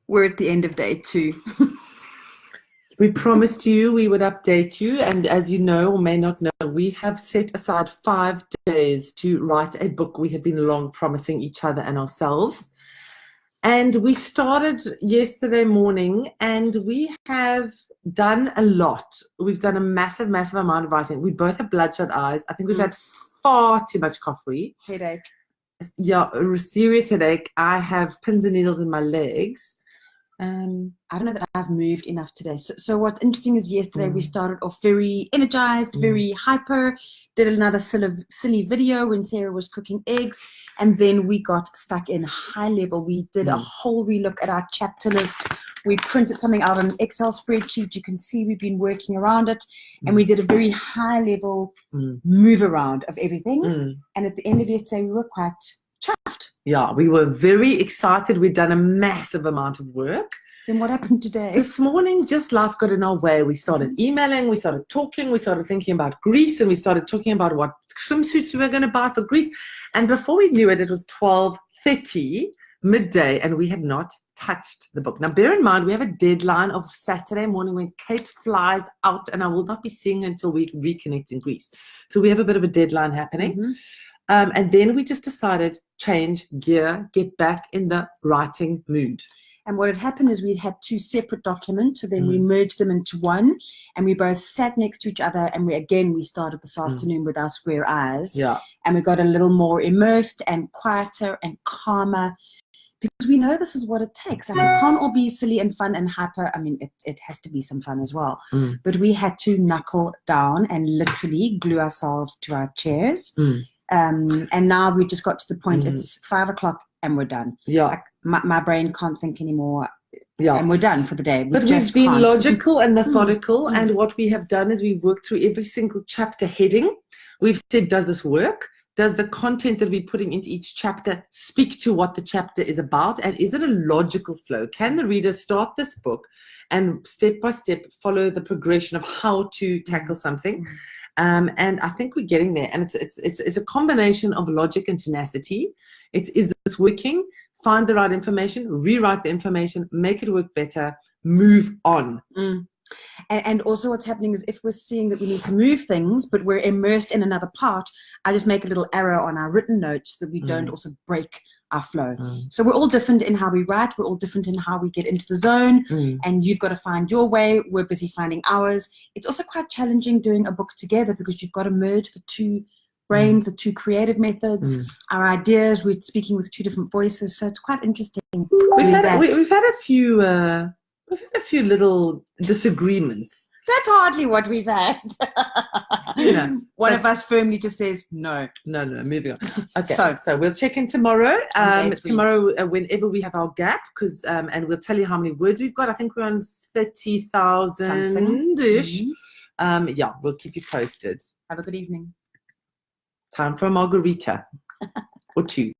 We're at the end of day 2. We promised you we would update you, and as you know or may not know, we have set aside 5 days to write a book we have been long promising each other and ourselves. And we started yesterday morning, and we have done a lot. We've done a massive amount of writing. We both have bloodshot eyes. I think we've had far too much coffee. Headache. Yeah, a serious headache. I have pins and needles in my legs. I don't know that I've moved enough today. So what's interesting is yesterday we started off very energized, very hyper, did another silly video when Sarah was cooking eggs, and then we got stuck in high level. We did a whole relook at our chapter list. We printed something out on an Excel spreadsheet. You can see we've been working around it, and we did a very high level move around of everything. And at the end of yesterday, we were quite chuffed. Yeah, we were very excited. We'd done a massive amount of work. Then what happened today? This morning, just life got in our way. We started emailing, we started talking, we started thinking about Greece, and we started talking about what swimsuits we were going to buy for Greece. And before we knew it, it was 12:30 midday, and we had not touched the book. Now, bear in mind, we have a deadline of Saturday morning when Kate flies out, and I will not be seeing her until we reconnect in Greece. So we have a bit of a deadline happening. And then we just decided, change gear, get back in the writing mood. And what had happened is we had 2 separate documents, so then we merged them into one, and we both sat next to each other, and we started this afternoon with our square eyes. Yeah. And we got a little more immersed and quieter and calmer, because we know this is what it takes. Like, it can't all be silly and fun and hyper. I mean, it has to be some fun as well. But we had to knuckle down and literally glue ourselves to our chairs. And now we just got to the point, it's 5 o'clock and we're done. Yeah. Like, my brain can't think anymore. Yeah. And we're done for the day. But we've been logical and methodical. And what we have done is we've worked through every single chapter heading. We've said, does this work? Does the content that we're putting into each chapter speak to what the chapter is about? And is it a logical flow? Can the reader start this book and step by step follow the progression of how to tackle something? And I think we're getting there. And it's a combination of logic and tenacity. Is this working? Find the right information, rewrite the information, make it work better, move on. And also what's happening is if we're seeing that we need to move things, but we're immersed in another part, I just make a little arrow on our written notes so that we don't also break our flow. So we're all different in how we write. We're all different in how we get into the zone. And you've got to find your way. We're busy finding ours. It's also quite challenging doing a book together because you've got to merge the 2 brains, the 2 creative methods, our ideas. We're speaking with 2 different voices. So it's quite interesting. We've had a few little disagreements. That's hardly what we've had. One of us firmly just says no. No, moving on. Okay, so we'll check in tomorrow. Tomorrow, whenever we have our gap, because and we'll tell you how many words we've got. I think we're on 30,000-ish. Yeah, we'll keep you posted. Have a good evening. Time for a margarita or 2.